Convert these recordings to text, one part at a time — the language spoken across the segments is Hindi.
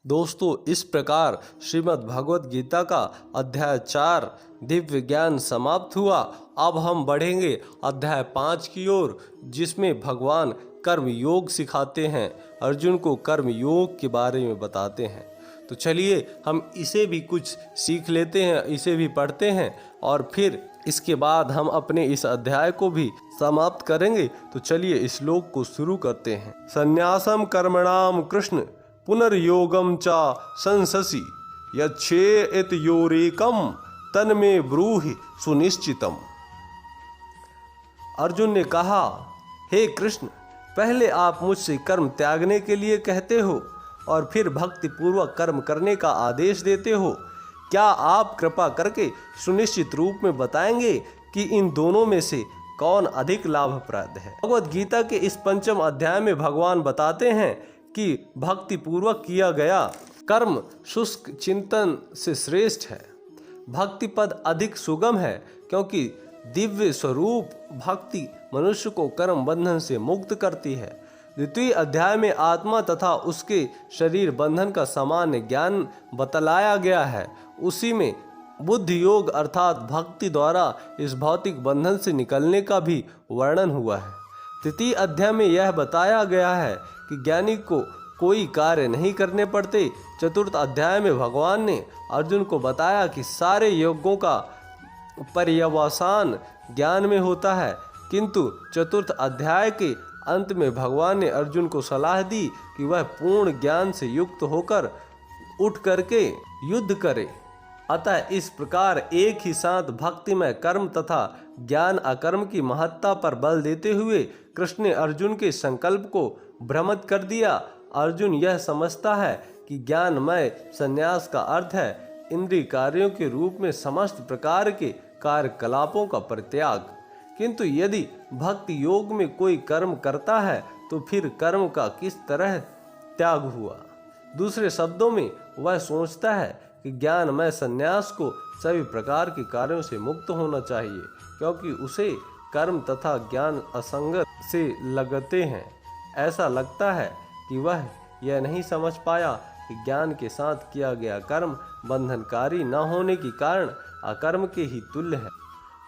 दोस्तों, इस प्रकार श्रीमद् भगवत गीता का अध्याय 4 दिव्य ज्ञान समाप्त हुआ। अब हम बढ़ेंगे अध्याय 5 की ओर, जिसमें भगवान कर्म योग सिखाते हैं, अर्जुन को कर्म योग के बारे में बताते हैं। तो चलिए हम इसे भी कुछ सीख लेते हैं, इसे भी पढ़ते हैं और फिर इसके बाद हम अपने इस अध्याय को भी समाप्त करेंगे। तो चलिए श्लोक को शुरू करते हैं। संन्यासम कर्मणाम कृष्ण पुनर्योगम चा संससि यच्छेत योरेकम तन्मे ब्रूहि सुनिश्चितम। अर्जुन ने कहा, हे कृष्ण, पहले आप मुझसे कर्म त्यागने के लिए कहते हो और फिर भक्ति पूर्वक कर्म करने का आदेश देते हो। क्या आप कृपा करके सुनिश्चित रूप में बताएंगे कि इन दोनों में से कौन अधिक लाभप्रद है? भगवद गीता के इस 5वें अध्याय में भगवान बताते हैं कि भक्ति पूर्वक किया गया कर्म शुष्क चिंतन से श्रेष्ठ है। भक्ति पद अधिक सुगम है, क्योंकि दिव्य स्वरूप भक्ति मनुष्य को कर्म बंधन से मुक्त करती है। द्वितीय अध्याय में आत्मा तथा उसके शरीर बंधन का सामान्य ज्ञान बतलाया गया है। उसी में बुद्धि योग अर्थात भक्ति द्वारा इस भौतिक बंधन से निकलने का भी वर्णन हुआ है। तृतीय अध्याय में यह बताया गया है कि ज्ञानी को कोई कार्य नहीं करने पड़ते। चतुर्थ अध्याय में भगवान ने अर्जुन को बताया कि सारे योगों का पर्यवसान ज्ञान में होता है, किंतु चतुर्थ अध्याय के अंत में भगवान ने अर्जुन को सलाह दी कि वह पूर्ण ज्ञान से युक्त होकर उठ करके युद्ध करे। अतः इस प्रकार एक ही साथ भक्तिमय कर्म तथा ज्ञान अकर्म की महत्ता पर बल देते हुए कृष्ण ने अर्जुन के संकल्प को भ्रमित कर दिया। अर्जुन यह समझता है कि ज्ञानमय संन्यास का अर्थ है इंद्रिय कार्यों के रूप में समस्त प्रकार के कार्यकलापों का परित्याग। किंतु यदि भक्ति योग में कोई कर्म करता है तो फिर कर्म का किस तरह त्याग हुआ? दूसरे शब्दों में वह सोचता है कि ज्ञानमय संन्यास को सभी प्रकार के कार्यों से मुक्त होना चाहिए, क्योंकि उसे कर्म तथा ज्ञान असंगत से लगते हैं। ऐसा लगता है कि वह यह नहीं समझ पाया कि ज्ञान के साथ किया गया कर्म बंधनकारी न होने के कारण अकर्म के ही तुल्य है।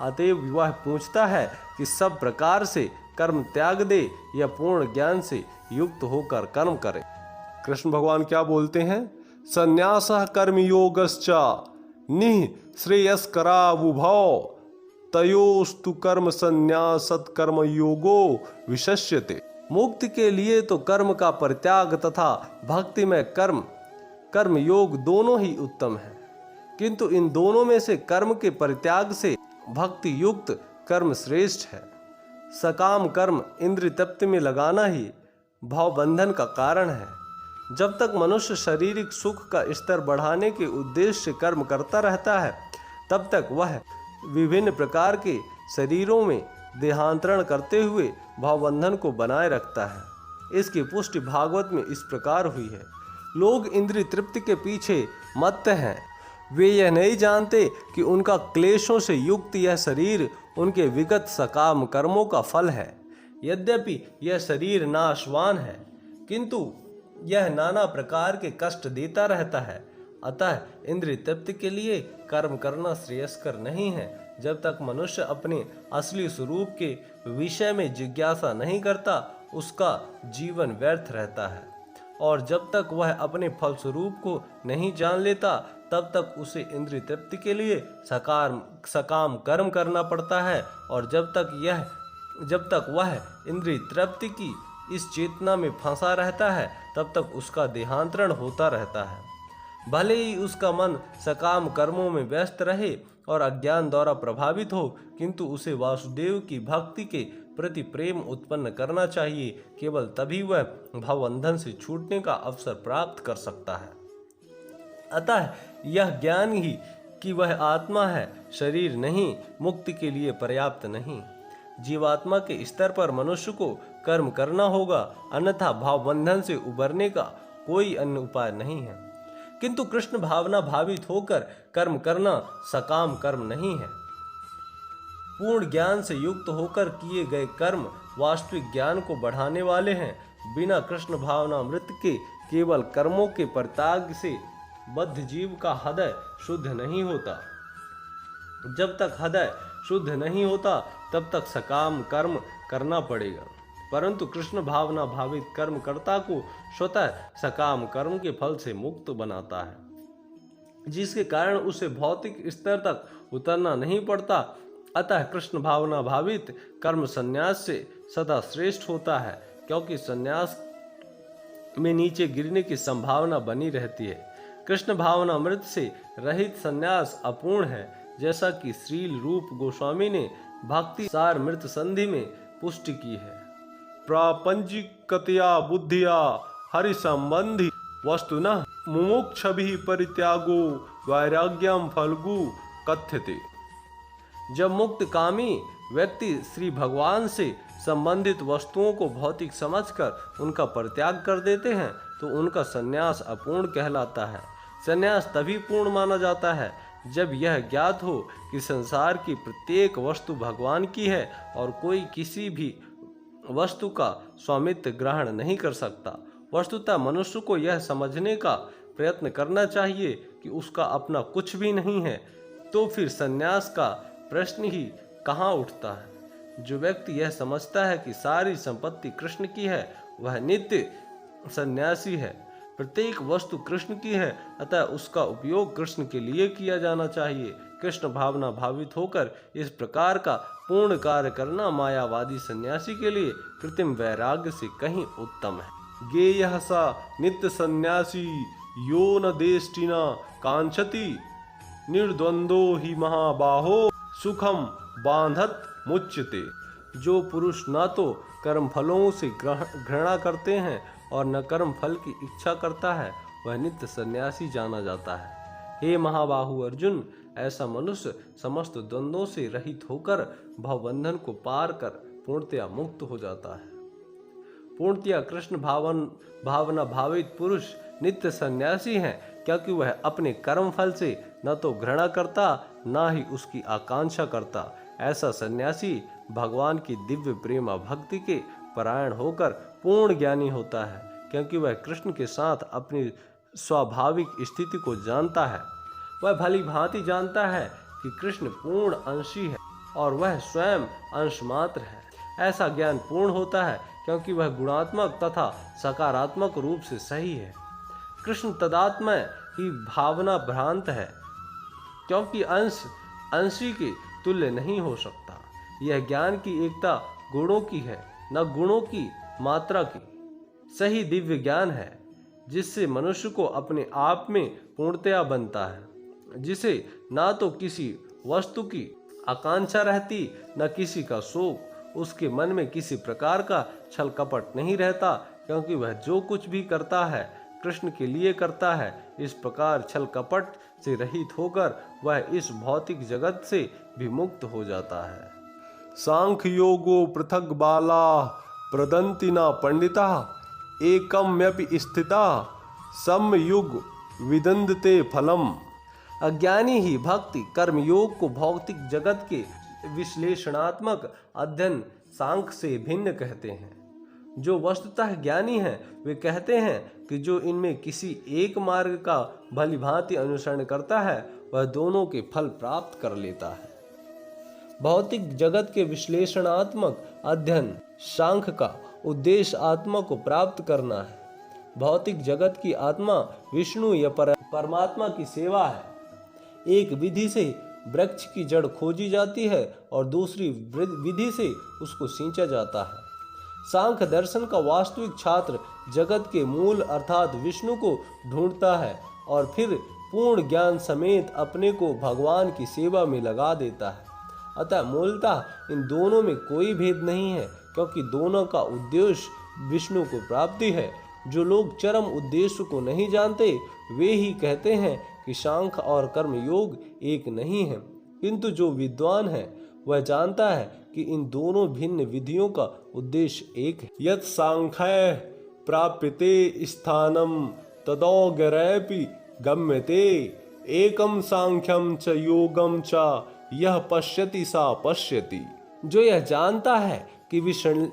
अतएव वह पूछता है कि सब प्रकार से कर्म त्याग दे या पूर्ण ज्ञान से युक्त होकर कर्म करे। कृष्ण भगवान क्या बोलते हैं? संन्यासः कर्मयोगश्च निःश्रेयस्करावुभौ तयोस्तु कर्म संन्यासत् कर्मयोगो विशस्यते। मुक्ति के लिए तो कर्म का परित्याग तथा भक्तिमय कर्म योग दोनों ही उत्तम है, किंतु इन दोनों में से कर्म के परित्याग से भक्ति युक्त कर्म श्रेष्ठ है। सकाम कर्म इंद्रिय तृप्ति में लगाना ही भवबंधन का कारण है। जब तक मनुष्य शारीरिक सुख का स्तर बढ़ाने के उद्देश्य से कर्म करता रहता है, तब तक वह विभिन्न प्रकार के शरीरों में देहांतरण करते हुए भवबंधन को बनाए रखता है। इसकी पुष्टि भागवत में इस प्रकार हुई है। लोग इंद्रिय तृप्ति के पीछे मत्त हैं। वे यह नहीं जानते कि उनका क्लेशों से युक्त यह शरीर उनके विगत सकाम कर्मों का फल है। यद्यपि यह शरीर नाशवान है, किंतु यह नाना प्रकार के कष्ट देता रहता है। अतः इंद्रिय तृप्ति के लिए कर्म करना श्रेयस्कर नहीं है। जब तक मनुष्य अपने असली स्वरूप के विषय में जिज्ञासा नहीं करता, उसका जीवन व्यर्थ रहता है। और जब तक वह अपने फल स्वरूप को नहीं जान लेता, तब तक उसे इंद्रिय तृप्ति के लिए सकाम कर्म करना पड़ता है। और जब तक वह इंद्रिय तृप्ति की इस चेतना में फंसा रहता है, तब तक उसका देहांतरण होता रहता है। भले ही उसका मन सकाम कर्मों में व्यस्त रहे और अज्ञान द्वारा प्रभावित हो, किंतु उसे वासुदेव की भक्ति के प्रति प्रेम उत्पन्न करना चाहिए। केवल तभी वह भवबंधन से छूटने का अवसर प्राप्त कर सकता है। अतः यह ज्ञान ही कि वह आत्मा है, शरीर नहीं, मुक्ति के लिए पर्याप्त नहीं। जीवात्मा के स्तर पर मनुष्य को कर्म करना होगा, अन्यथा भावबंधन से उबरने का कोई अन्य उपाय नहीं है। किंतु कृष्ण भावना भावित होकर कर्म करना सकाम कर्म नहीं है। पूर्ण ज्ञान से युक्त होकर किए गए कर्म वास्तविक ज्ञान को बढ़ाने वाले हैं। बिना कृष्ण भावना मृत के केवल कर्मों के परित्याग से बद्ध जीव का हृदय शुद्ध नहीं होता। जब तक हृदय शुद्ध नहीं होता तब तक सकाम कर्म करना पड़ेगा, परंतु कृष्ण भावना भावित कर्मकर्ता को स्वतः सकाम कर्म के फल से मुक्त बनाता है, जिसके कारण उसे भौतिक स्तर तक उतरना नहीं पड़ता। अतः कृष्ण भावना भावित कर्म संन्यास से सदा श्रेष्ठ होता है, क्योंकि संन्यास में नीचे गिरने की संभावना बनी रहती है। कृष्ण भावनामृत से रहित संन्यास अपूर्ण है, जैसा कि श्रील रूप गोस्वामी ने भक्ति सार मृत संधि में पुष्टि की है। प्रापंचिकतया बुद्धिया हरि संबंधी वस्तुनः मुमुक्षुभिः परित्यागो वैराग्यम फल्गु कथ्यते। जब मुक्त कामी व्यक्ति श्री भगवान से संबंधित वस्तुओं को भौतिक समझकर उनका परित्याग कर देते हैं तो उनका संन्यास अपूर्ण कहलाता है। संन्यास तभी पूर्ण माना जाता है जब यह ज्ञात हो कि संसार की प्रत्येक वस्तु भगवान की है और कोई किसी भी वस्तु का स्वामित्व ग्रहण नहीं कर सकता। वस्तुतः मनुष्य को यह समझने का प्रयत्न करना चाहिए कि उसका अपना कुछ भी नहीं है, तो फिर संन्यास का प्रश्न ही कहाँ उठता है। जो व्यक्ति यह समझता है कि सारी संपत्ति कृष्ण की है वह नित्य सन्यासी है। प्रत्येक वस्तु कृष्ण की है, अतः उसका उपयोग कृष्ण के लिए किया जाना चाहिए। कृष्ण भावना भावित होकर इस प्रकार का पूर्ण कार्य करना मायावादी सन्यासी के लिए कृत्रिम वैराग्य से कहीं उत्तम है। गेयः सा नित्य सन्यासी यो न देष्टिना कांक्षति निर्द्वंदो ही महाबाहो सुखम बांधत मुच्यते। जो पुरुष न तो कर्म फलों से घृणा करते हैं और न कर्म फल की इच्छा करता है वह नित्य सन्यासी जाना जाता है। हे महाबाहु अर्जुन, ऐसा मनुष्य समस्त द्वंद्वों से रहित होकर भवबंधन को पार कर पूर्णतया मुक्त हो जाता है। पूर्णतया कृष्ण भावना भावित पुरुष नित्य सन्यासी है, क्योंकि वह अपने कर्म फल से न तो घृणा करता न ही उसकी आकांक्षा करता। ऐसा सन्यासी भगवान की दिव्य प्रेम भक्ति के परायण होकर पूर्ण ज्ञानी होता है, क्योंकि वह कृष्ण के साथ अपनी स्वाभाविक स्थिति को जानता है। वह भली भांति जानता है कि कृष्ण पूर्ण अंशी है और वह स्वयं अंश मात्र है। ऐसा ज्ञान पूर्ण होता है क्योंकि वह गुणात्मक तथा सकारात्मक रूप से सही है। कृष्ण तदात्मय ही भावना भ्रांत है, क्योंकि अंश अंशी के तुल्य नहीं हो सकता। यह ज्ञान की एकता गुणों की है, न गुणों की मात्रा की। सही दिव्य ज्ञान है जिससे मनुष्य को अपने आप में पूर्णतया बनता है, जिसे ना तो किसी वस्तु की आकांक्षा रहती न किसी का शोक। उसके मन में किसी प्रकार का छल कपट नहीं रहता, क्योंकि वह जो कुछ भी करता है कृष्ण के लिए करता है। इस प्रकार छल कपट से रहित होकर वह इस भौतिक जगत से भी मुक्त हो जाता है। सांख्य योगो पृथक बाला प्रदंति न पंडिता एकम्यपि स्थिता समयुग विदंदते फलम। अज्ञानी ही भक्ति कर्म योग को भौतिक जगत के विश्लेषणात्मक अध्ययन सांख्य से भिन्न कहते हैं। जो वस्तुतः ज्ञानी हैं वे कहते हैं कि जो इनमें किसी एक मार्ग का भली भांति अनुसरण करता है वह दोनों के फल प्राप्त कर लेता है। भौतिक जगत के विश्लेषणात्मक अध्ययन सांख्य का उद्देश्य आत्मा को प्राप्त करना है। भौतिक जगत की आत्मा विष्णु या परमात्मा की सेवा है। एक विधि से वृक्ष की जड़ खोजी जाती है और दूसरी विधि से उसको सींचा जाता है। सांख्य दर्शन का वास्तविक छात्र जगत के मूल अर्थात विष्णु को ढूंढता है और फिर पूर्ण ज्ञान समेत अपने को भगवान की सेवा में लगा देता है। अतः मूलतः इन दोनों में कोई भेद नहीं है, क्योंकि दोनों का उद्देश्य विष्णु को प्राप्ति है। जो लोग चरम उद्देश्य को नहीं जानते वे ही कहते हैं कि सांख्य और कर्म योग एक नहीं है, किंतु जो विद्वान है वह जानता है कि इन दोनों भिन्न विधियों का उद्देश्य एक है। यत् सांख्य प्राप्यते स्थानम तदौगरैपि गम्यते एकम सांख्यम च योगम च यह पश्यति सा पश्यति। जो यह जानता है कि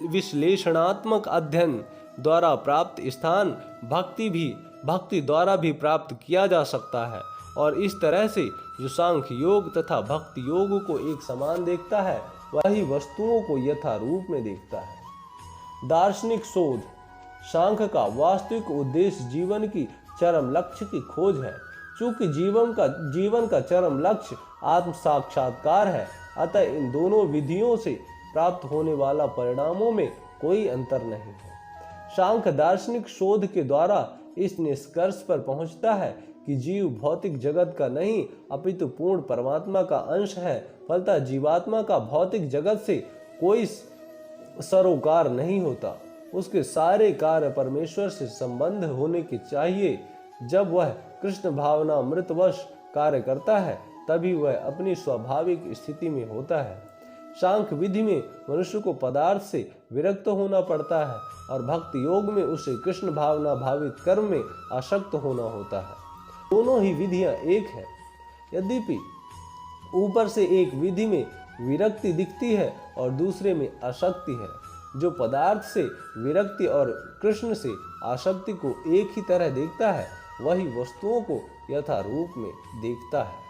विश्लेषणात्मक अध्ययन द्वारा प्राप्त स्थान भक्ति द्वारा भी प्राप्त किया जा सकता है। और इस तरह से जो सांख्य योग तथा भक्ति योग को एक समान देखता है, वही वस्तुओं को यथा रूप में देखता है। दार्शनिक शोध। सांख्य का वास्तविक उद्देश्य जीवन की चरम लक्ष्य की खोज है। चूंकि जीवन का चरम लक्ष्य आत्म साक्षात्कार है, अतः इन दोनों विधियों से प्राप्त होने वाला परिणामों में कोई अंतर नहीं है। सांख्य दार्शनिक शोध के द्वारा इस निष्कर्ष पर पहुंचता है कि जीव भौतिक जगत का नहीं अपितु पूर्ण परमात्मा का अंश है। फलतः जीवात्मा का भौतिक जगत से कोई सरोकार नहीं होता। उसके सारे कार्य परमेश्वर से संबंध होने के चाहिए। जब वह कृष्ण भावना मृतवश कार्य करता है, तभी वह अपनी स्वाभाविक स्थिति में होता है। सांख्य विधि में मनुष्य को पदार्थ से विरक्त होना पड़ता है और भक्ति योग में उसे कृष्ण भावना भावित कर्म में आसक्त होना होता है। दोनों ही विधियां एक है। यद्यपि ऊपर से एक विधि में विरक्ति दिखती है और दूसरे में आसक्ति है। जो पदार्थ से विरक्ति और कृष्ण से आसक्ति को एक ही तरह देखता है, वही वस्तुओं को यथा रूप में देखता है।